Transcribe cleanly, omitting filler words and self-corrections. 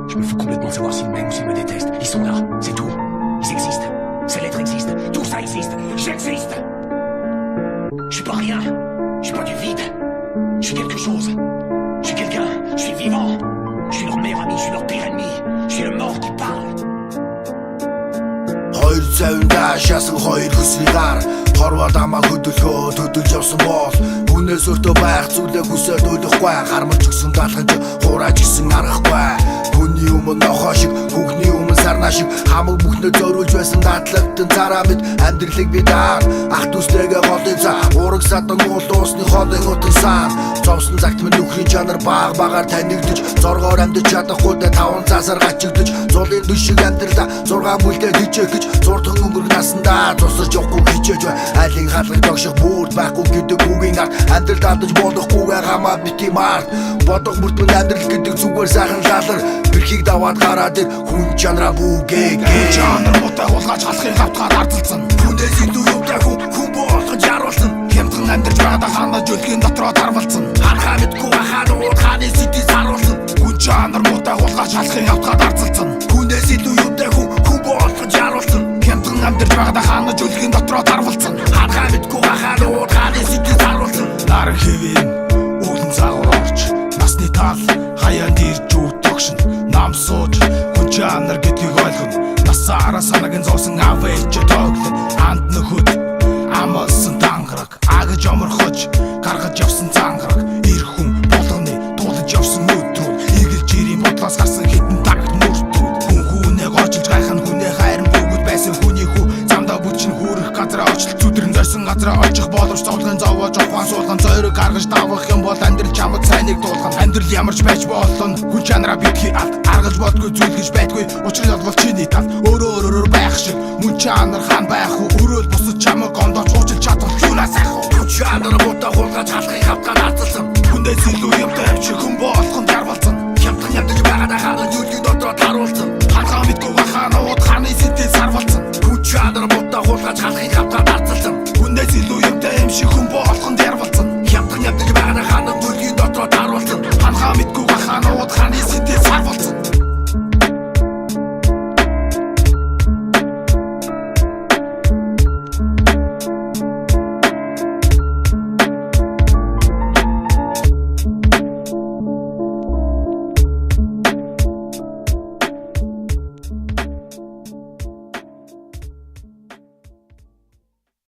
Je me fous complètement de savoir s'ils m'aiment ou s'ils me détestent. Ils sont là, c'est tout. Ils existent. Ces lettres existent. Tout ça existe. J'existe. Je suis pas rien. Je suis pas du vide. Je suis quelque chose. Je suis quelqu'un. Je suis vivant. Je suis leur meilleur ami. Je suis leur pire ennemi. Je suis le mort qui parle. Хоёр цавинда шаасан хоёр хүсвигаар хорвоод амаа хөдөлгөө төдөлж явсан бол хүнээс өөртөө байх зүйлээ хүсээд ойлгохгүй гармалж өгсөн даалганд хурааж гисэн аргахгүй хүний өмнө нохоо шиг хүүхний өмнө сарнаа шиг хамаг бүхнээ зориулж байсан дадлагдсан цараа мэд амьдралыг би даар ах дүүстэйгээ голын цаа ураг садан уул уусны хоолыг утгасан зовсон цагт минь нөхрийн чанар багаар танигдж зоргоор амьдч чадахгүй дэ таван цаасаар гачигдж зулын дүш шиг амьдралаа 6 бүлдээ хичээх гэж зурдхан өнгөрөх насандаа тусарч явахгүй хичээж бай айлын хаалгыг догших бүрд байхгүй гэдэг үгийн ард амьдралд алдаж болохгүйгээ хамаа бити март бодох бүртмэн амьдрал гэдэг зүгээр сайхан лалар бэрхийг даваад гараад ир хүн чанараа бүгээг чанар муутай хулгайч халахыг хавтгаар ардалцсан хүнээс илүү юмтай хүн болгож яруулсан хямдхан амьдарч байгаадаа ханаж өлгийн дотроо тарвалцсан харахаа мэдгүй ханууд хааны сэтис харуулсан хүн чанар муутай хулгайч халахыг хавтгаар ардалцсан хүнээс илүү юмтай хүн болгож яруулсан хямдхан амьдарч байгаадаа ханаж өлгийн дотроо тарвалцсан харахаа мэдгүй ханууд хааны сэтис харуулсан наран хэвэн үүлэн цагуур орч насны тал хаяанд ирж өгтөгшин нам сууж хүн чанар гэдгийг ойлгоно насаараа санагийн зовсон авэж тоглон анд нөхөд амалсан тангараг агаж оморхож гаргаж явсан цангараг ир хүн болгоны дуулаж явсан өдрүүд эргэлж ирийн бодлоос гарсан хитэн тагт мөртүүд хүн хүнээ гоочлж гайхах хүнээ хайрын бүгд байсан хүний хүү замдаа бүчин хүрэх газраа очлол зүдрэн зойсон газраа очих боловч зовлон зовоож ухаан суулган зойрог гаргаж давах юм бол амьдрал чамд сайныг дуулган амьдрал ямарч байж болно хүн чанараа битгий алт аргаж бодгүй зүйл гэж байдгүй учрал бол чиний тал өөрөө байх шиг мөн чанар хаан байх уу өрөөл бусад чамаг гондооч уучлж чадвал юунаас ах хүн чанар муутай хулгайч халахыг хавтгаад ардалсан хүнээс илүү